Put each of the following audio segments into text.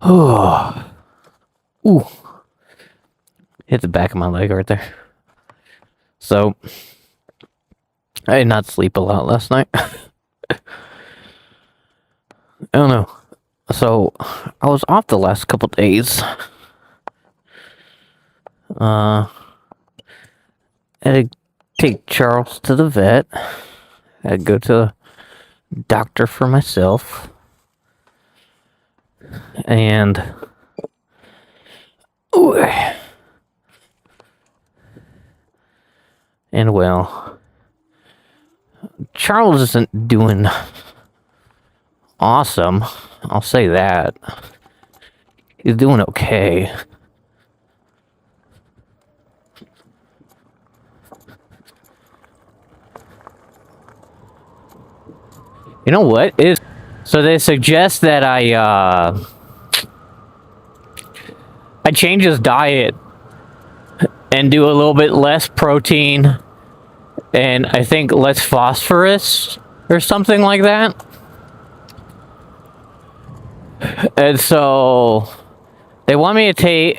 Oh, ooh, hit the back of my leg right there. So, I did not sleep a lot last night. I don't know. So, I was off the last couple days. I had to take Charles to the vet. I had to go to the doctor for myself. And ooh, and well, Charles isn't doing awesome. I'll say that. He's doing okay. You know what? So they suggest that I change his diet and do a little bit less protein and I think less phosphorus or something like that. And so they want me to take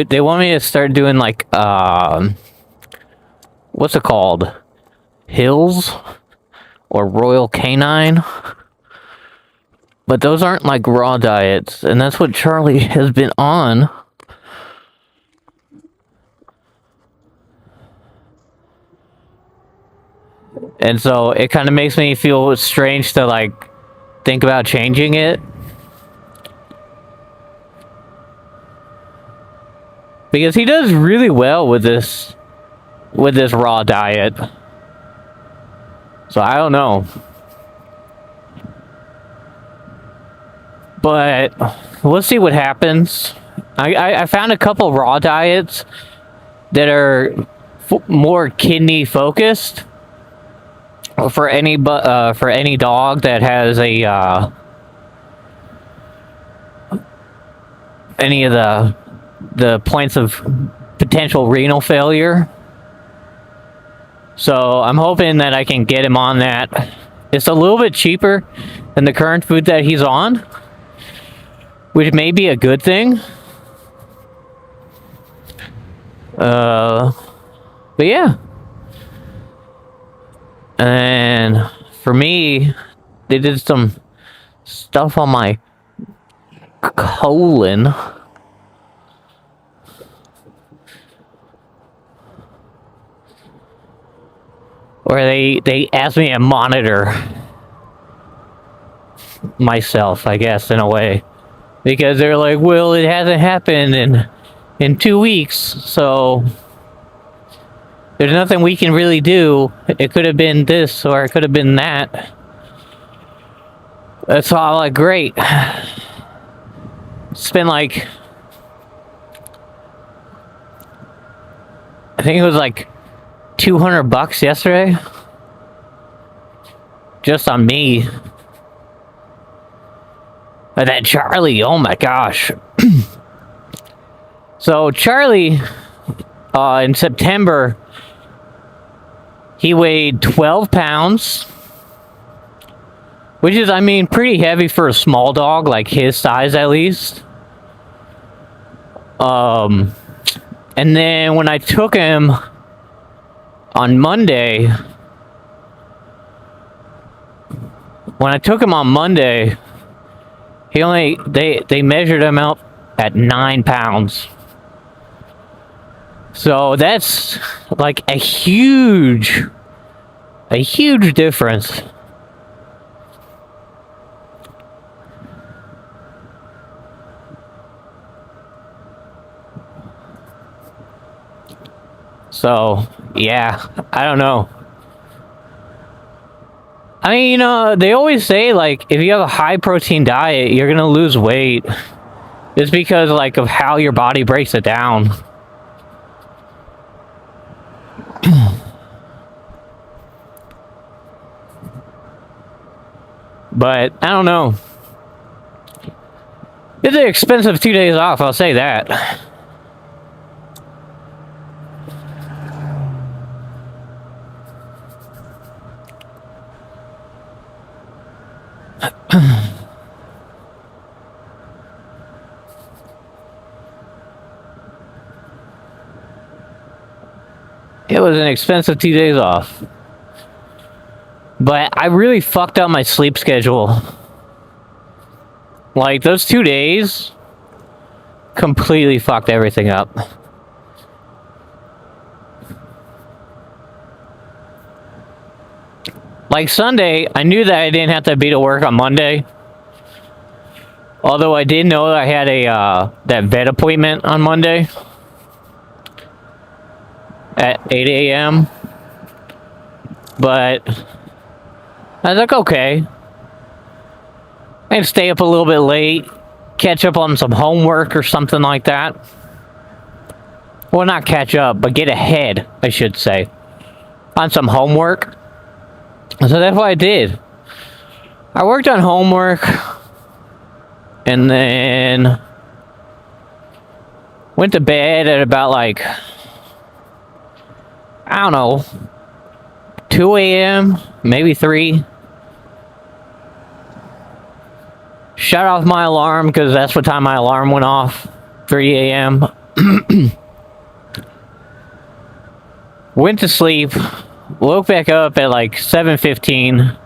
they want me to start doing like what's it called? Hills or Royal Canine. But those aren't like raw diets, and that's what Charlie has been on. And so it kind of makes me feel strange to like think about changing it. Because he does really well with this raw diet. So I don't know. But we'll see what happens. I found a couple raw diets that are more kidney focused for any dog that has any of the points of potential renal failure. So I'm hoping that I can get him on that. It's a little bit cheaper than the current food that he's on, which may be a good thing. But yeah. And for me, they did some stuff on my colon. Where they asked me to monitor myself, I guess, in a way. Because they're like, well, it hasn't happened in 2 weeks, so there's nothing we can really do. It could have been this, or it could have been that. That's all like, great. It's been like, I think it was like $200 yesterday. Just on me. And then Charlie, oh my gosh. So Charlie, in September, he weighed 12 pounds. Which is, I mean, pretty heavy for a small dog, like his size at least. And then when I took him on Monday, they measured him out at 9 pounds. So that's like a huge difference. So, yeah, I don't know. I mean, you know, they always say, like, if you have a high-protein diet, you're gonna lose weight. It's because, like, of how your body breaks it down. But, I don't know. It's an expensive 2 days off, I'll say that. was an expensive 2 days off. But I really fucked up my sleep schedule. Like, those 2 days completely fucked everything up. Like, Sunday, I knew that I didn't have to be to work on Monday. Although I did know that I had that vet appointment on Monday at 8 a.m. But I was like, okay. I can stay up a little bit late, catch up on some homework or something like that. Well, not catch up, but get ahead, I should say, on some homework. So that's what I did. I worked on homework, and then went to bed at about, like, I don't know, 2 a.m., maybe 3. Shut off my alarm, because that's what time my alarm went off, 3 a.m. Went to sleep, woke back up at like 7:15.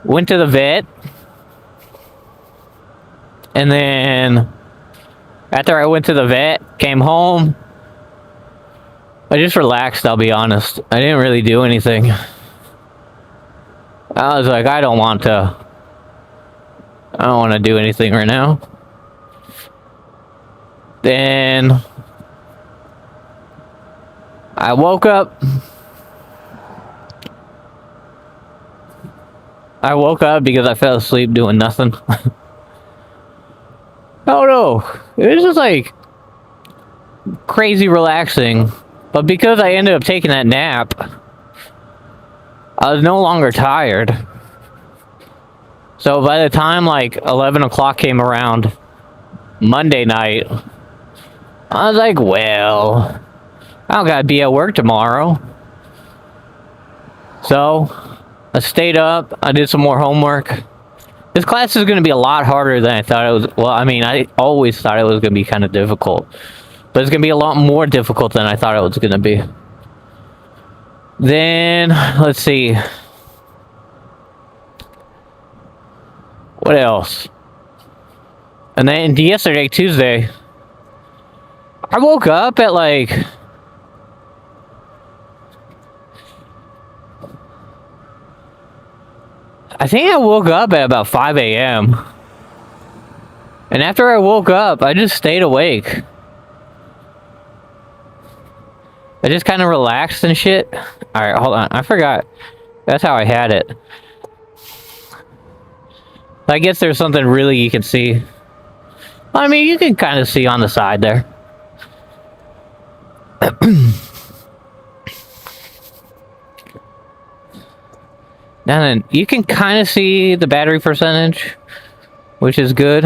Went to the vet. And then, after I went to the vet, came home. I just relaxed, I'll be honest. I didn't really do anything. I was like, I don't want to do anything right now. Then I woke up. Because I fell asleep doing nothing. Oh no, it was just like crazy relaxing. But because I ended up taking that nap, I was no longer tired. So by the time like 11 o'clock came around Monday night, I was like, well, I don't gotta be at work tomorrow. So I stayed up, I did some more homework. This class is gonna be a lot harder than I thought it was. Well, I mean, I always thought it was gonna be kind of difficult. But it's gonna be a lot more difficult than I thought it was gonna be. Then, let's see. What else? And then yesterday, Tuesday, I woke up at like... I think I woke up at about 5 a.m. And after I woke up, I just stayed awake. I just kind of relaxed and shit. Alright, hold on. I forgot. That's how I had it. I guess there's something really you can see. I mean, you can kind of see on the side there. Now then, you can kind of see the battery percentage, which is good.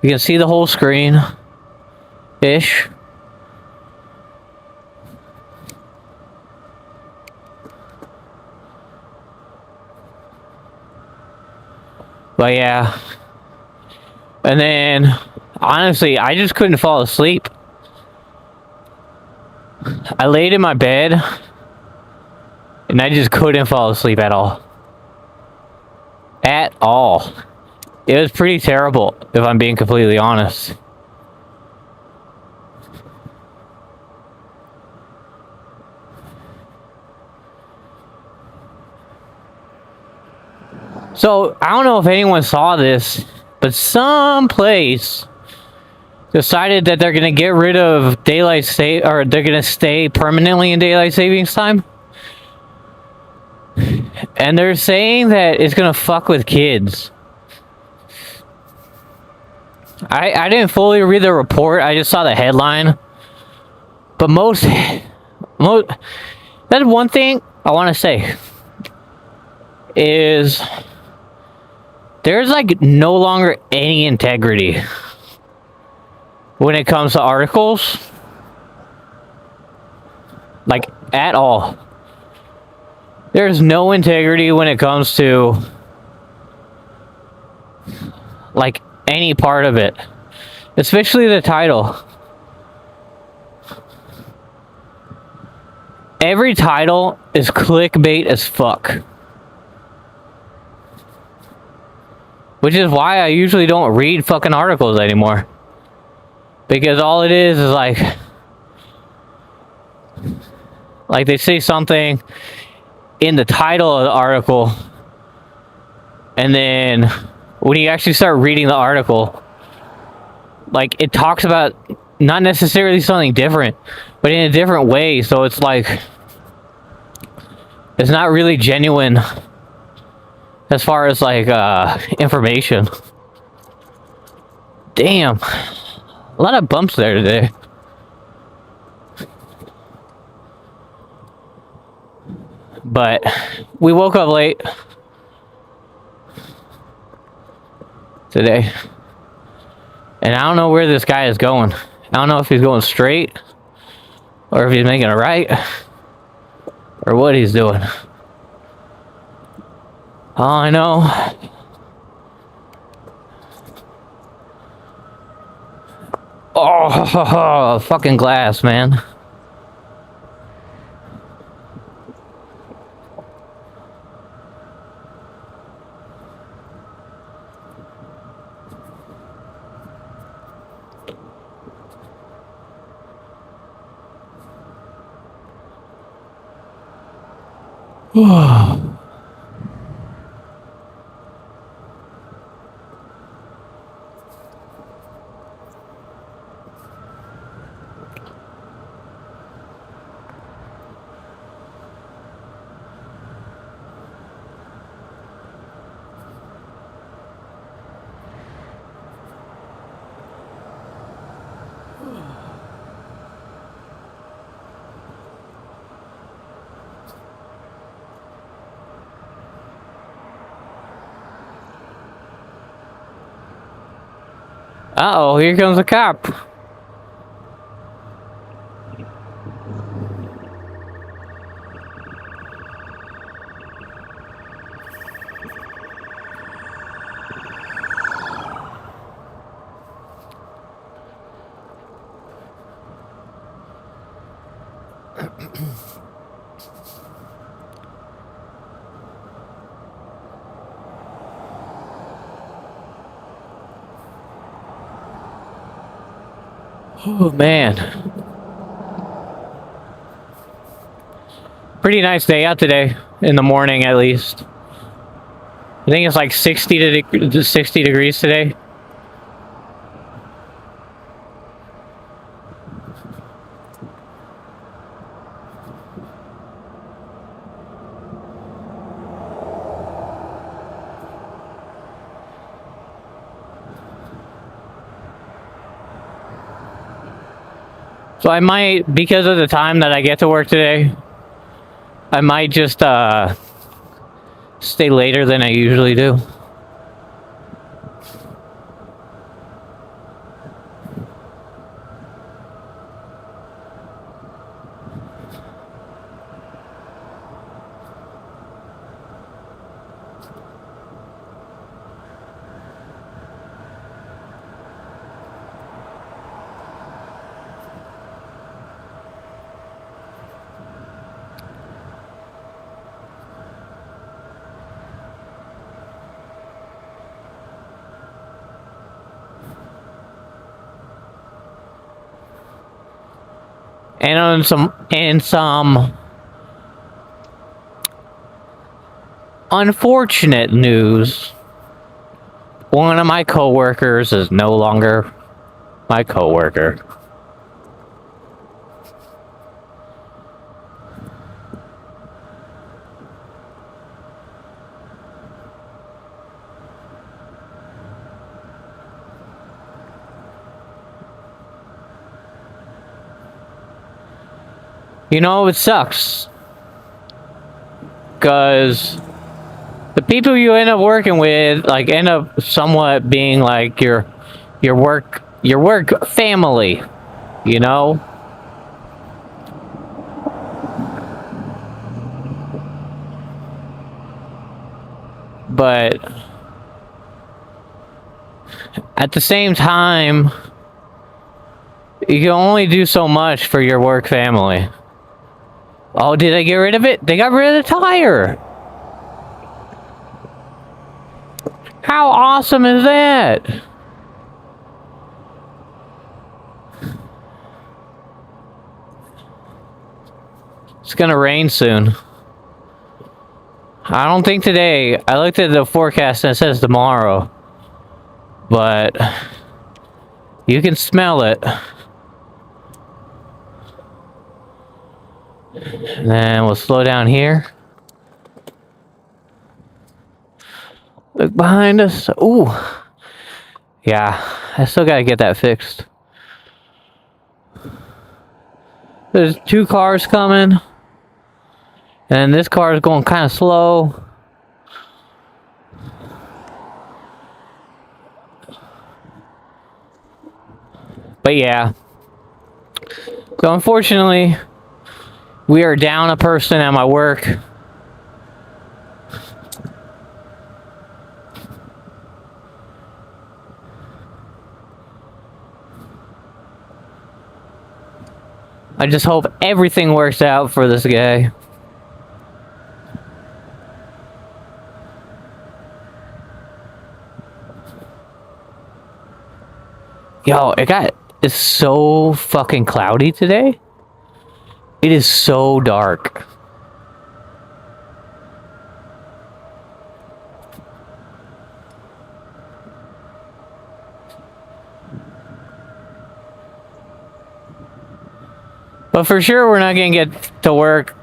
You can see the whole screen. Ish. But yeah. And then, honestly, I just couldn't fall asleep. I laid in my bed, and I just couldn't fall asleep at all. At all. It was pretty terrible, if I'm being completely honest. So, I don't know if anyone saw this, but some place decided that they're gonna get rid of or they're gonna stay permanently in daylight savings time. And they're saying that it's gonna fuck with kids. I didn't fully read the report, I just saw the headline. But that's one thing I want to say. Is there's like no longer any integrity when it comes to articles. Like, at all. There's no integrity when it comes to like any part of it. Especially the title. Every title is clickbait as fuck. Which is why I usually don't read fucking articles anymore. Because all it is like they say something in the title of the article, and then when you actually start reading the article, like it talks about not necessarily something different, but in a different way. So it's like it's not really genuine as far as like information. Damn, a lot of bumps there today. But we woke up late today, and I don't know where this guy is going. I don't know if he's going straight, or if he's making a right, or what he's doing. All I know, oh, fucking glass, man. Uh-oh, here comes a cop. Oh, man. Pretty nice day out today, in the morning at least. I think it's like 60 degrees today. So I might, because of the time that I get to work today, I might just stay later than I usually do. And on some unfortunate news, one of my coworkers is no longer my coworker. You know, it sucks. Because the people you end up working with, like, end up somewhat being like your work family, you know? But at the same time, you can only do so much for your work family. Oh, did they get rid of it? They got rid of the tire. How awesome is that? It's gonna rain soon. I don't think today. I looked at the forecast and it says tomorrow. But you can smell it. And then we'll slow down here. Look behind us. Ooh. Yeah, I still gotta get that fixed. There's 2 cars coming. And this car is going kind of slow. But yeah. So unfortunately, we are down a person at my work. I just hope everything works out for this guy. Yo, it's so fucking cloudy today. It is so dark. But for sure, we're not gonna get to work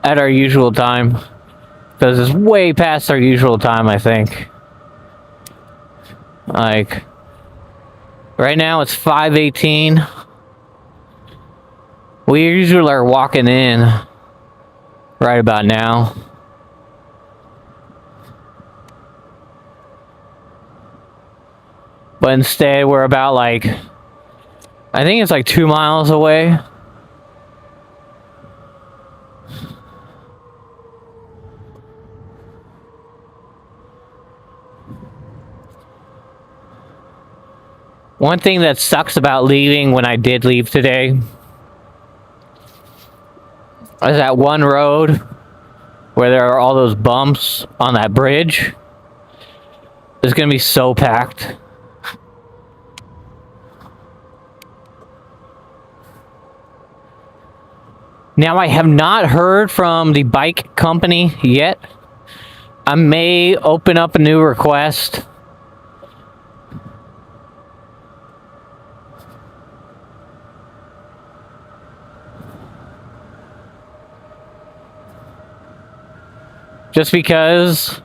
at our usual time. Because it's way past our usual time, I think. Like, right now it's 5:18. We usually are walking in right about now. But instead, we're about like, I think it's like 2 miles away. One thing that sucks about leaving when I did leave today is that one road where there are all those bumps on that bridge is going to be so packed. Now, I have not heard from the bike company yet. I may open up a new request. Just because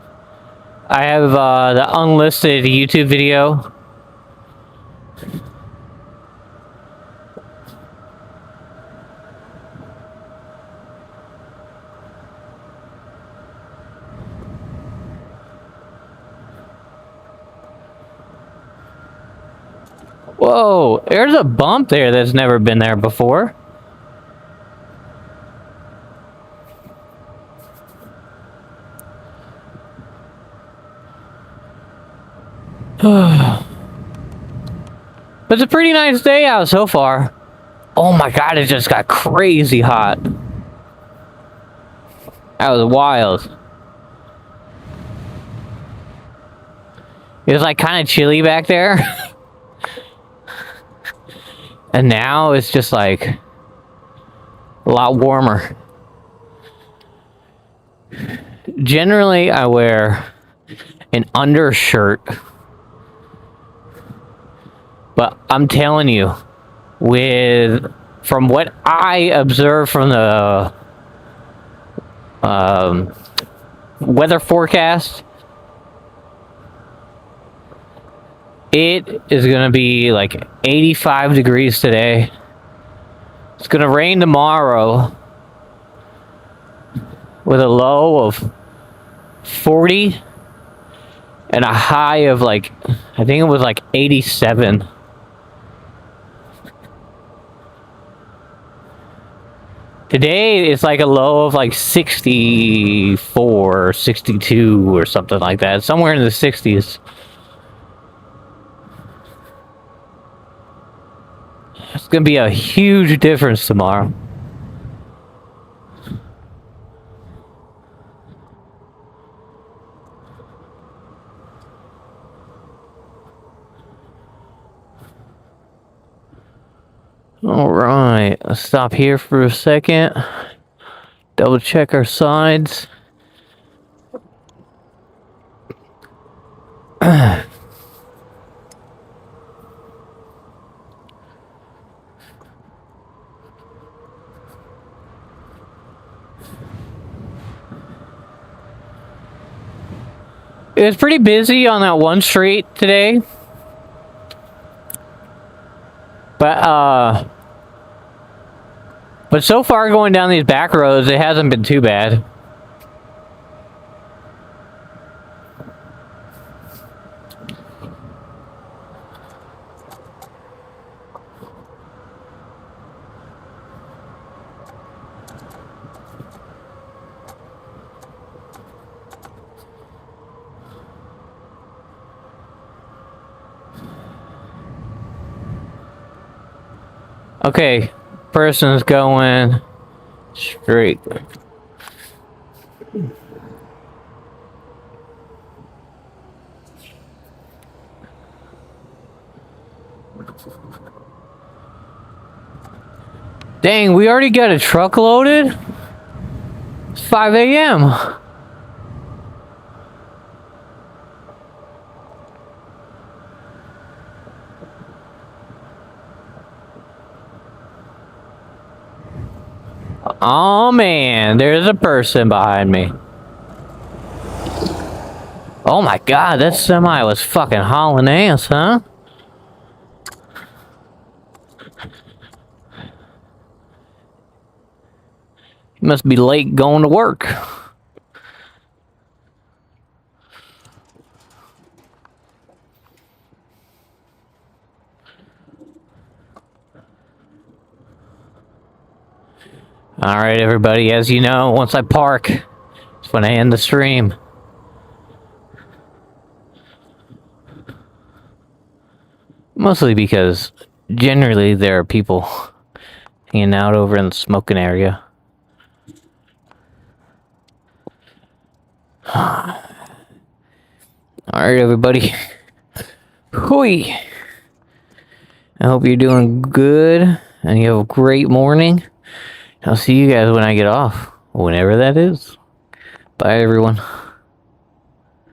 I have the unlisted YouTube video. Whoa, there's a bump there that's never been there before. It's a pretty nice day out so far. Oh my god, it just got crazy hot. That was wild. It was like kind of chilly back there. And now it's just like a lot warmer. Generally, I wear an undershirt. But I'm telling you, from what I observed from the weather forecast, it is going to be like 85 degrees today. It's going to rain tomorrow with a low of 40 and a high of like, I think it was like 87. Today, it's like a low of like 64 or 62 or something like that. Somewhere in the 60s. It's going to be a huge difference tomorrow. Alright, let's stop here for a second. Double check our sides. It was pretty busy on that one street today. But so far going down these back roads, it hasn't been too bad. Okay, person's going straight. Dang, we already got a truck loaded? It's 5 a.m. Oh man, there's a person behind me. Oh my god, that semi was fucking hauling ass, huh? He must be late going to work. Alright everybody, as you know, once I park, it's when I end the stream. Mostly because generally there are people hanging out over in the smoking area. Alright everybody. Hoi! I hope you're doing good and you have a great morning. I'll see you guys when I get off, whenever that is. Bye, everyone.